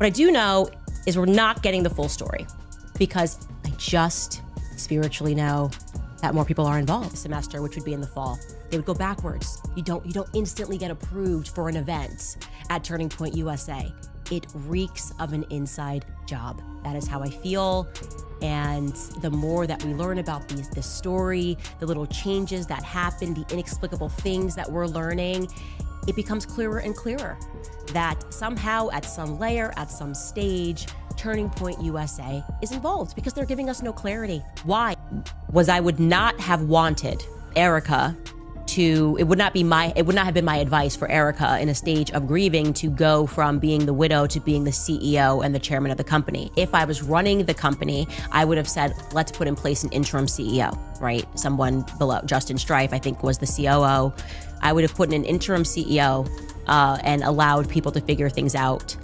What I do know is we're not getting the full story because I just spiritually know that more people are involved this semester, which would be in the fall. They would go backwards. You don't instantly get approved for an event at Turning Point USA. It reeks of an inside job. That is how I feel. And the more that we learn about this story, the little changes that happen, the inexplicable things that we're learning, it becomes clearer and clearer that somehow at some layer, at some stage, Turning Point USA is involved because they're giving us no clarity. Why? I would not have wanted Erika it would not have been my advice for Erika in a stage of grieving to go from being the widow to being the CEO and the chairman of the company. If I was running the company, I would have said, let's put in place an interim CEO, right? Someone below. Justin Strife, I think, was the COO. I would have put in an interim CEO and allowed people to figure things out.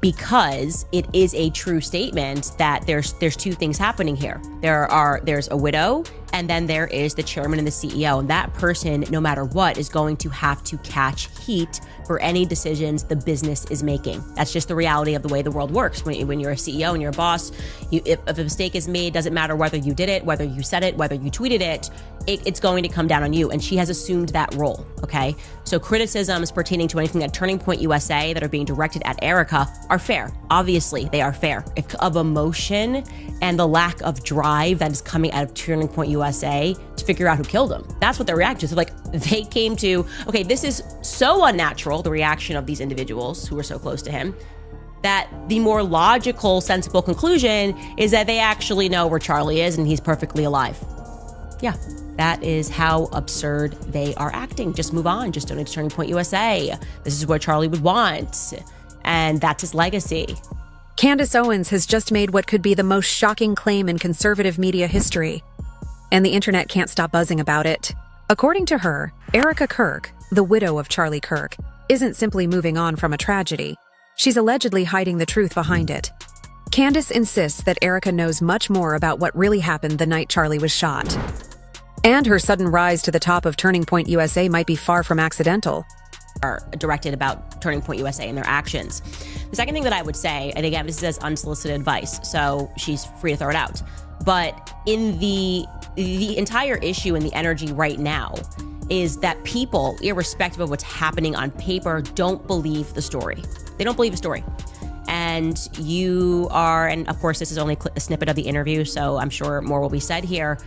Because it is a true statement that there's two things happening here. There's a widow, and then there is the chairman and the CEO. And that person, no matter what, is going to have to catch heat for any decisions the business is making. That's just the reality of the way the world works. When you're a CEO and you're a boss, if a mistake is made, doesn't matter whether you did it, whether you said it, whether you tweeted it, it's going to come down on you. And she has assumed that role, okay? So criticisms pertaining to anything at Turning Point USA that are being directed at Erika are fair. Obviously, they are fair. Of emotion and the lack of drive that is coming out of Turning Point USA to figure out who killed him. That's what they're reacting to. Like, they came to, okay, this is so unnatural, the reaction of these individuals who were so close to him, that the more logical, sensible conclusion is that they actually know where Charlie is and he's perfectly alive. Yeah, that is how absurd they are acting. Just move on. Just donate to Turning Point USA. This is what Charlie would want. And that's his legacy. Candace Owens has just made what could be the most shocking claim in conservative media history. And the internet can't stop buzzing about it. According to her, Erika Kirk, the widow of Charlie Kirk, isn't simply moving on from a tragedy. She's allegedly hiding the truth behind it. Candace insists that Erika knows much more about what really happened the night Charlie was shot. And her sudden rise to the top of Turning Point USA might be far from accidental. Are directed about Turning Point USA and their actions. The second thing that I would say, and again, this is unsolicited advice, so she's free to throw it out, but in the entire issue and the energy right now is that people, irrespective of what's happening on paper, don't believe the story. They don't believe the story. And and of course, this is only a snippet of the interview, so I'm sure more will be said here.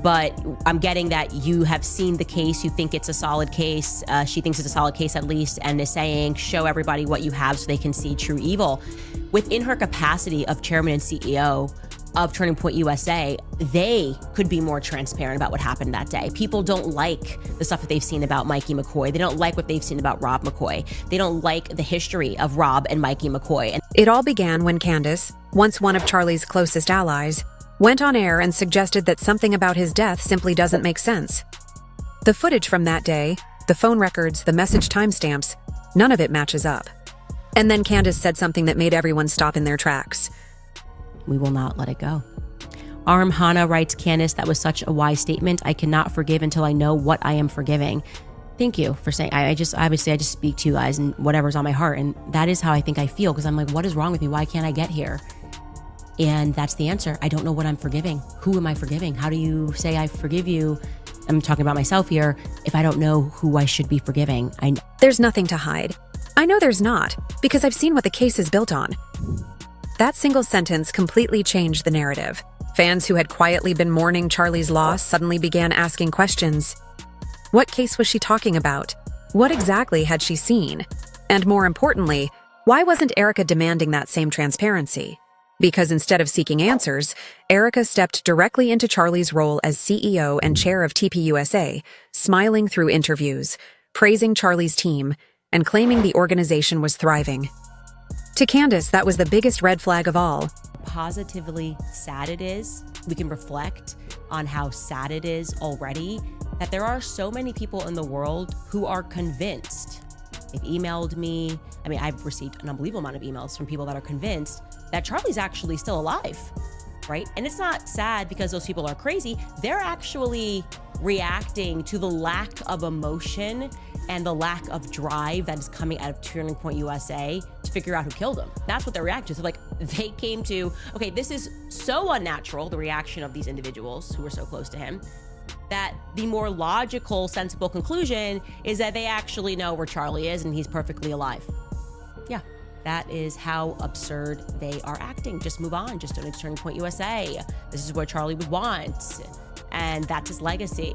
But I'm getting that you have seen the case, you think it's a solid case, she thinks it's a solid case at least, and is saying, show everybody what you have so they can see true evil. Within her capacity of chairman and CEO of Turning Point USA, they could be more transparent about what happened that day. People don't like the stuff that they've seen about Mikey McCoy. They don't like what they've seen about Rob McCoy. They don't like the history of Rob and Mikey McCoy. And it all began when Candace, once one of Charlie's closest allies, went on air and suggested that something about his death simply doesn't make sense. The footage from that day, the phone records, the message timestamps, none of it matches up. And then Candace said something that made everyone stop in their tracks. We will not let it go. Arm Hana writes, Candace, that was such a wise statement. I cannot forgive until I know what I am forgiving. Thank you for saying, I just speak to you guys and whatever's on my heart. And that is how I think I feel, because I'm like, what is wrong with me? Why can't I get here? And that's the answer. I don't know what I'm forgiving. Who am I forgiving? How do you say I forgive you? I'm talking about myself here. If I don't know who I should be forgiving, There's nothing to hide. I know there's not, because I've seen what the case is built on. That single sentence completely changed the narrative. Fans who had quietly been mourning Charlie's loss suddenly began asking questions. What case was she talking about? What exactly had she seen? And more importantly, why wasn't Erika demanding that same transparency? Because instead of seeking answers, Erika stepped directly into Charlie's role as CEO and chair of TPUSA, smiling through interviews, praising Charlie's team, and claiming the organization was thriving. To Candace, that was the biggest red flag of all. Positively sad it is. We can reflect on how sad it is already that there are so many people in the world who are convinced. They've emailed me. I've received an unbelievable amount of emails from people that are convinced that Charlie's actually still alive, right? And it's not sad because those people are crazy. They're actually reacting to the lack of emotion and the lack of drive that is coming out of Turning Point USA to figure out who killed him. That's what they're reacting to. So like they came to, okay, this is so unnatural, the reaction of these individuals who were so close to him, that the more logical, sensible conclusion is that they actually know where Charlie is and he's perfectly alive. Yeah, that is how absurd they are acting. Just move on, just donate to Turning Point USA. This is what Charlie would want, and that's his legacy.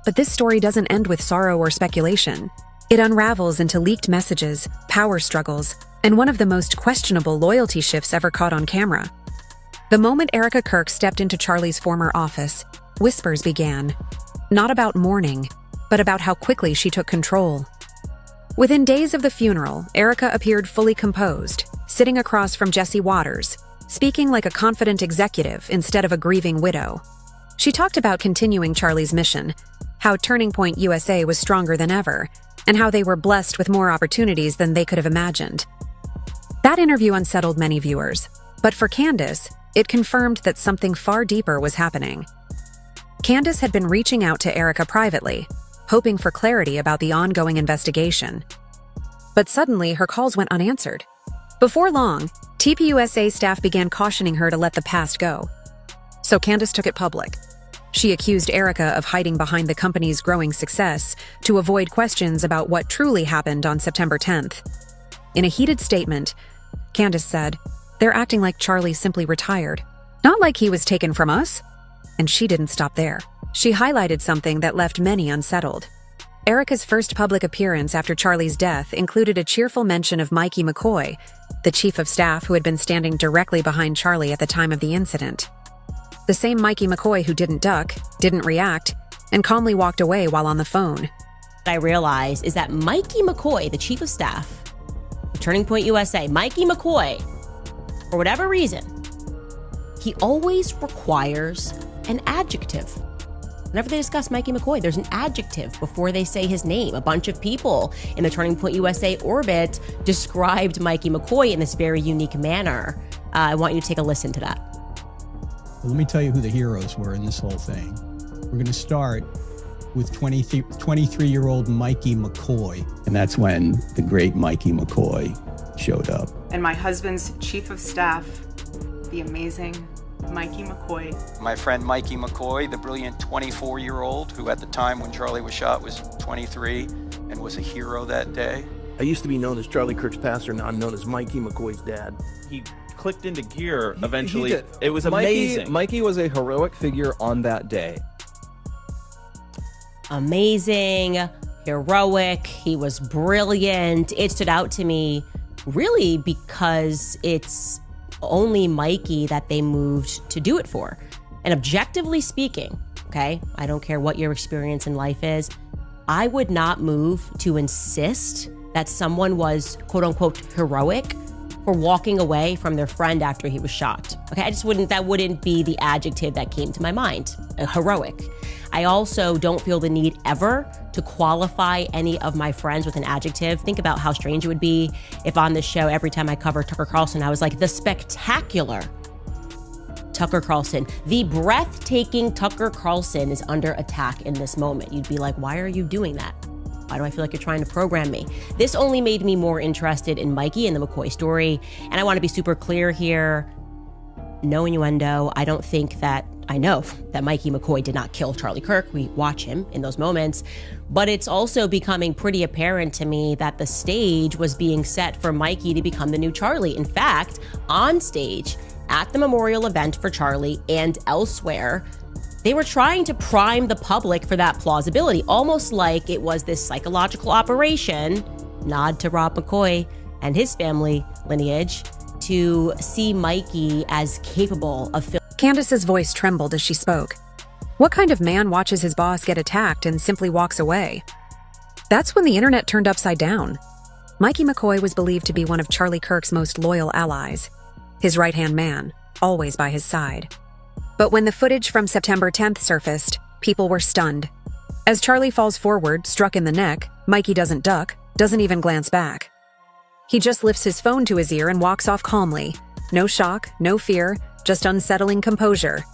But this story doesn't end with sorrow or speculation. It unravels into leaked messages, power struggles, and one of the most questionable loyalty shifts ever caught on camera. The moment Erika Kirk stepped into Charlie's former office, whispers began. Not about mourning, but about how quickly she took control. Within days of the funeral, Erika appeared fully composed, sitting across from Jesse Waters, speaking like a confident executive instead of a grieving widow. She talked about continuing Charlie's mission, how Turning Point USA was stronger than ever, and how they were blessed with more opportunities than they could have imagined. That interview unsettled many viewers, but for Candace, it confirmed that something far deeper was happening. Candace had been reaching out to Erika privately, hoping for clarity about the ongoing investigation. But suddenly, her calls went unanswered. Before long, TPUSA staff began cautioning her to let the past go. So Candace took it public. She accused Erika of hiding behind the company's growing success to avoid questions about what truly happened on September 10th. In a heated statement, Candace said, "They're acting like Charlie simply retired, not like he was taken from us." And she didn't stop there. She highlighted something that left many unsettled. Erika's first public appearance after Charlie's death included a cheerful mention of Mikey McCoy, the chief of staff who had been standing directly behind Charlie at the time of the incident. The same Mikey McCoy who didn't duck, didn't react, and calmly walked away while on the phone. What I realized is that Mikey McCoy, the chief of staff, Turning Point USA, Mikey McCoy, for whatever reason, he always requires an adjective. Whenever they discuss Mikey McCoy, there's an adjective before they say his name. A bunch of people in the Turning Point USA orbit described Mikey McCoy in this very unique manner. I want you to take a listen to that. Let me tell you who the heroes were in this whole thing. We're going to start with 23-year-old Mikey McCoy. And that's when the great Mikey McCoy showed up. And my husband's chief of staff, the amazing Mikey McCoy. My friend Mikey McCoy, the brilliant 24-year-old who at the time when Charlie was shot was 23 and was a hero that day. I used to be known as Charlie Kirk's pastor, now I'm known as Mikey McCoy's dad. He clicked into gear eventually. He did. It was amazing. Mikey was a heroic figure on that day. Amazing, heroic, he was brilliant. It stood out to me really because it's only Mikey that they moved to do it for. And objectively speaking, okay, I don't care what your experience in life is, I would not move to insist that someone was quote unquote heroic for walking away from their friend after he was shot. Okay, that wouldn't be the adjective that came to my mind, heroic. I also don't feel the need ever to qualify any of my friends with an adjective. Think about how strange it would be if on this show, every time I cover Tucker Carlson, I was like, the spectacular Tucker Carlson, the breathtaking Tucker Carlson is under attack in this moment. You'd be like, why are you doing that? Why do I feel like you're trying to program me? This only made me more interested in Mikey and the McCoy story. And I want to be super clear here. No innuendo. I know that Mikey McCoy did not kill Charlie Kirk. We watch him in those moments. But it's also becoming pretty apparent to me that the stage was being set for Mikey to become the new Charlie. In fact, on stage at the memorial event for Charlie and elsewhere, they were trying to prime the public for that plausibility, almost like it was this psychological operation, nod to Rob McCoy and his family lineage, to see Mikey as capable of Candace's voice trembled as she spoke. What kind of man watches his boss get attacked and simply walks away? That's when the internet turned upside down. Mikey McCoy was believed to be one of Charlie Kirk's most loyal allies, his right-hand man, always by his side. But when the footage from September 10th surfaced, people were stunned. As Charlie falls forward, struck in the neck, Mikey doesn't duck, doesn't even glance back. He just lifts his phone to his ear and walks off calmly. No shock, no fear, just unsettling composure.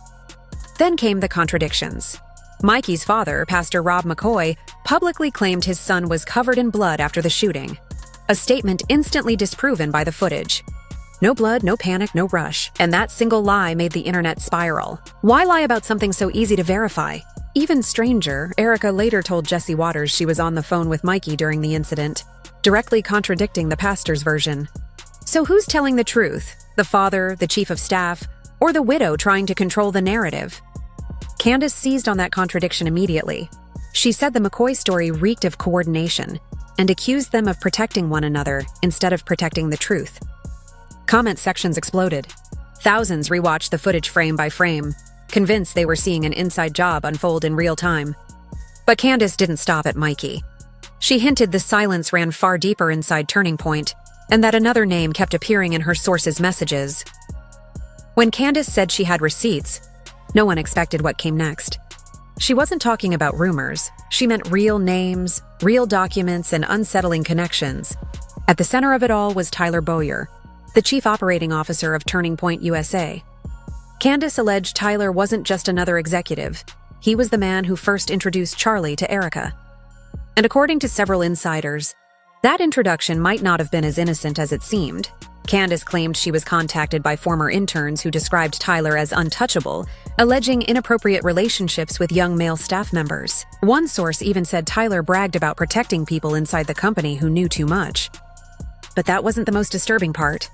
Then came the contradictions. Mikey's father, Pastor Rob McCoy, publicly claimed his son was covered in blood after the shooting. A statement instantly disproven by the footage. No blood, no panic, no rush. And that single lie made the internet spiral. Why lie about something so easy to verify? Even stranger, Erika later told Jesse Waters she was on the phone with Mikey during the incident, directly contradicting the pastor's version. So who's telling the truth? The father, the chief of staff, or the widow trying to control the narrative? Candace seized on that contradiction immediately. She said the McCoy story reeked of coordination and accused them of protecting one another instead of protecting the truth. Comment sections exploded. Thousands rewatched the footage frame by frame, convinced they were seeing an inside job unfold in real time. But Candace didn't stop at Mikey. She hinted the silence ran far deeper inside Turning Point, and that another name kept appearing in her sources' messages. When Candace said she had receipts, no one expected what came next. She wasn't talking about rumors. She meant real names, real documents, and unsettling connections. At the center of it all was Tyler Bowyer, the chief operating officer of Turning Point USA. Candace alleged Tyler wasn't just another executive. He was the man who first introduced Charlie to Erika. And according to several insiders, that introduction might not have been as innocent as it seemed. Candace claimed she was contacted by former interns who described Tyler as untouchable, alleging inappropriate relationships with young male staff members. One source even said Tyler bragged about protecting people inside the company who knew too much. But that wasn't the most disturbing part.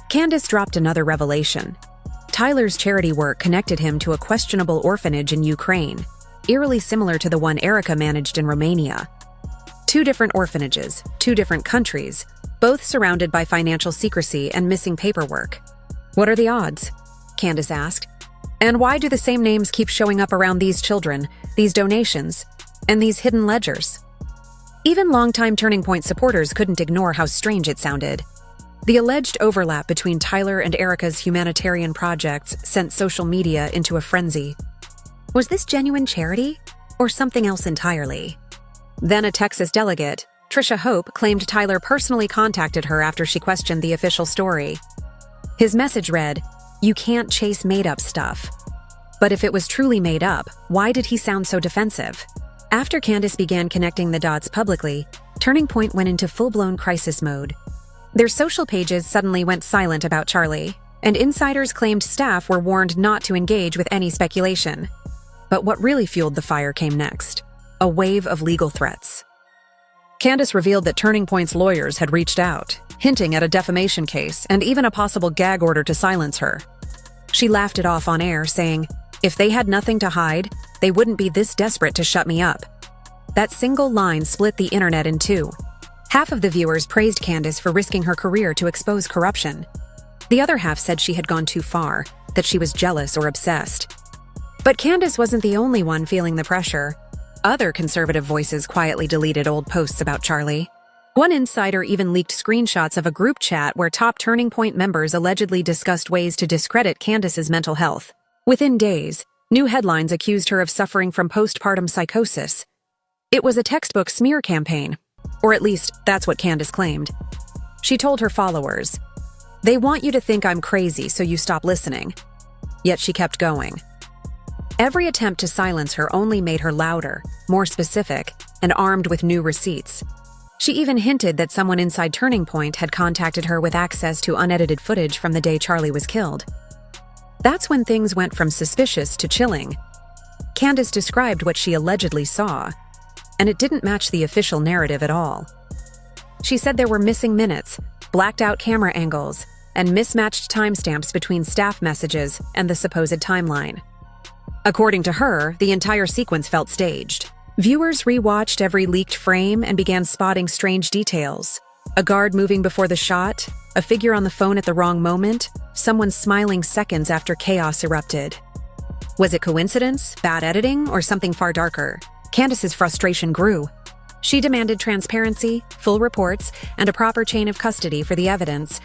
Candace dropped another revelation. Tyler's charity work connected him to a questionable orphanage in Ukraine, eerily similar to the one Erika managed in Romania. 2 different orphanages, 2 different countries, both surrounded by financial secrecy and missing paperwork. What are the odds? Candace asked. And why do the same names keep showing up around these children, these donations, and these hidden ledgers? Even longtime Turning Point supporters couldn't ignore how strange it sounded. The alleged overlap between Tyler and Erika's humanitarian projects sent social media into a frenzy. Was this genuine charity, or something else entirely? Then a Texas delegate, Trisha Hope, claimed Tyler personally contacted her after she questioned the official story. His message read, "You can't chase made-up stuff." But if it was truly made up, why did he sound so defensive? After Candace began connecting the dots publicly, Turning Point went into full-blown crisis mode. Their social pages suddenly went silent about Charlie, and insiders claimed staff were warned not to engage with any speculation. But what really fueled the fire came next: a wave of legal threats. Candace revealed that Turning Point's lawyers had reached out, hinting at a defamation case and even a possible gag order to silence her. She laughed it off on air, saying, "If they had nothing to hide, they wouldn't be this desperate to shut me up." That single line split the internet in 2. Half of the viewers praised Candace for risking her career to expose corruption. The other half said she had gone too far, that she was jealous or obsessed. But Candace wasn't the only one feeling the pressure. Other conservative voices quietly deleted old posts about Charlie. One insider even leaked screenshots of a group chat where top Turning Point members allegedly discussed ways to discredit Candace's mental health. Within days, new headlines accused her of suffering from postpartum psychosis. It was a textbook smear campaign, or at least that's what Candace claimed. She told her followers, "They want you to think I'm crazy, so you stop listening." Yet she kept going. Every attempt to silence her only made her louder, more specific, and armed with new receipts. She even hinted that someone inside Turning Point had contacted her with access to unedited footage from the day Charlie was killed. That's when things went from suspicious to chilling. Candace described what she allegedly saw, and it didn't match the official narrative at all. She said there were missing minutes, blacked-out camera angles, and mismatched timestamps between staff messages and the supposed timeline. According to her, the entire sequence felt staged. Viewers rewatched every leaked frame and began spotting strange details. A guard moving before the shot, a figure on the phone at the wrong moment, someone smiling seconds after chaos erupted. Was it coincidence, bad editing, or something far darker? Candace's frustration grew. She demanded transparency, full reports, and a proper chain of custody for the evidence.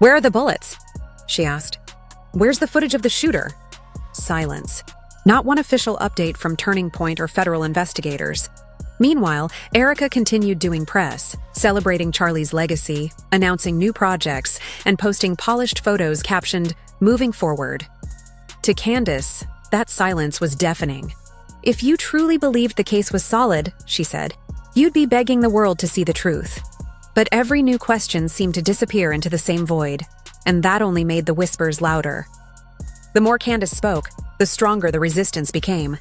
"Where are the bullets?" she asked. "Where's the footage of the shooter?" Silence. Not one official update from Turning Point or federal investigators. Meanwhile, Erika continued doing press, celebrating Charlie's legacy, announcing new projects, and posting polished photos captioned, "Moving Forward." To Candace, that silence was deafening. If you truly believed the case was solid, she said, you'd be begging the world to see the truth. But every new question seemed to disappear into the same void, and that only made the whispers louder. The more Candace spoke, the stronger the resistance became.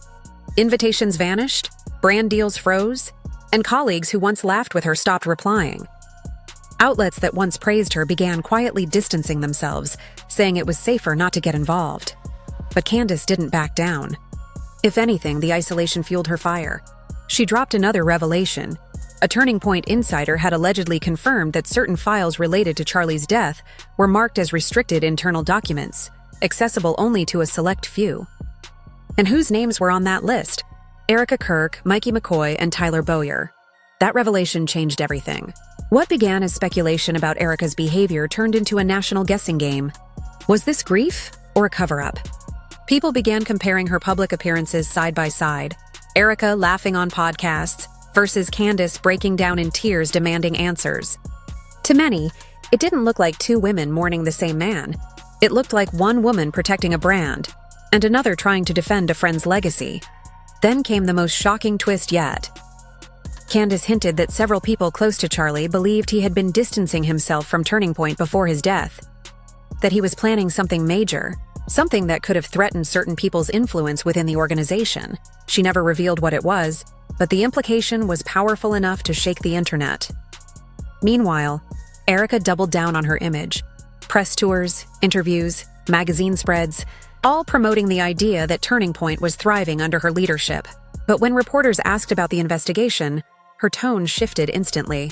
Invitations vanished, brand deals froze, and colleagues who once laughed with her stopped replying. Outlets that once praised her began quietly distancing themselves, saying it was safer not to get involved. But Candace didn't back down. If anything, the isolation fueled her fire. She dropped another revelation. A Turning Point insider had allegedly confirmed that certain files related to Charlie's death were marked as restricted internal documents, accessible only to a select few. And whose names were on that list? Erika Kirk, Mikey McCoy, and Tyler Bowyer. That revelation changed everything. What began as speculation about Erika's behavior turned into a national guessing game. Was this grief or a cover-up? People began comparing her public appearances side by side. Erika laughing on podcasts versus Candace breaking down in tears demanding answers. To many, it didn't look like two women mourning the same man. It looked like one woman protecting a brand, and another trying to defend a friend's legacy. Then came the most shocking twist yet. Candace hinted that several people close to Charlie believed he had been distancing himself from Turning Point before his death. That he was planning something major, something that could have threatened certain people's influence within the organization. She never revealed what it was, but the implication was powerful enough to shake the internet. Meanwhile, Erika doubled down on her image. Press tours, interviews, magazine spreads, all promoting the idea that Turning Point was thriving under her leadership. But when reporters asked about the investigation, her tone shifted instantly.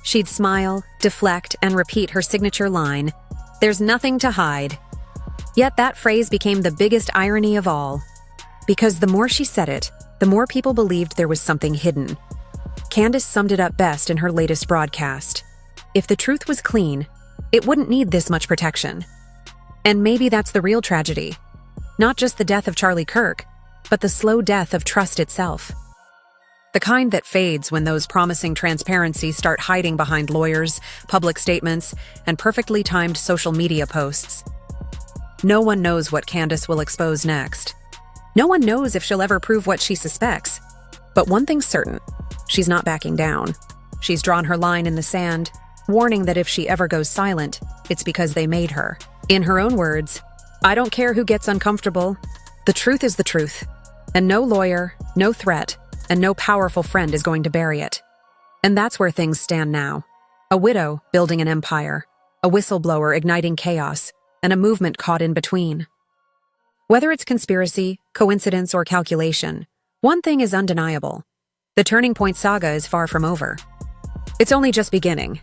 She'd smile, deflect, and repeat her signature line, "There's nothing to hide." Yet that phrase became the biggest irony of all. Because the more she said it, the more people believed there was something hidden. Candace summed it up best in her latest broadcast. If the truth was clean, it wouldn't need this much protection. And maybe that's the real tragedy. Not just the death of Charlie Kirk, but the slow death of trust itself. The kind that fades when those promising transparencies start hiding behind lawyers, public statements, and perfectly timed social media posts. No one knows what Candace will expose next. No one knows if she'll ever prove what she suspects. But one thing's certain, she's not backing down. She's drawn her line in the sand, warning that if she ever goes silent, it's because they made her. In her own words, "I don't care who gets uncomfortable. The truth is the truth. And no lawyer, no threat, and no powerful friend is going to bury it." And that's where things stand now. A widow building an empire, a whistleblower igniting chaos, and a movement caught in between. Whether it's conspiracy, coincidence, or calculation, one thing is undeniable. The Turning Point saga is far from over. It's only just beginning.